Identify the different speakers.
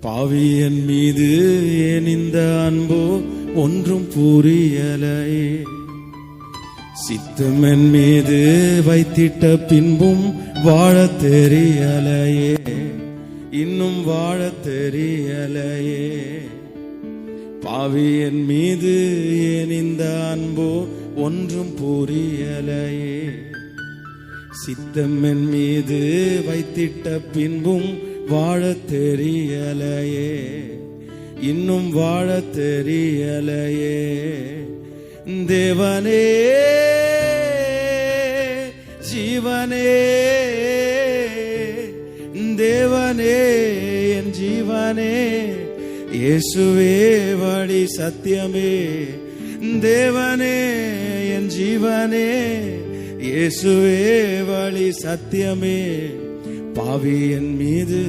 Speaker 1: பாவியன் மீது ஏன் இந்த அன்போ ஒன்றும் புரியலையே. சித்தமன் மீது வைத்திட்ட பின்பும் வாழ தெரியலையே, இன்னும் வாழ தெரியலையே. பாவியன் மீது ஏன் இந்த அன்போ ஒன்றும் புரியலையே. சித்தமன் மீது வைத்திட்ட பின்பும் வாழ தெரியலையே, இன்னும் வாழ தெரியலையே. தேவனே ஜீவனே, தேவனே என் ஜீவனே, இயேசுவே வழி சத்தியமே. தேவனே என் ஜீவனே, இயேசுவே வழி சத்தியமே. பாவியன் மீது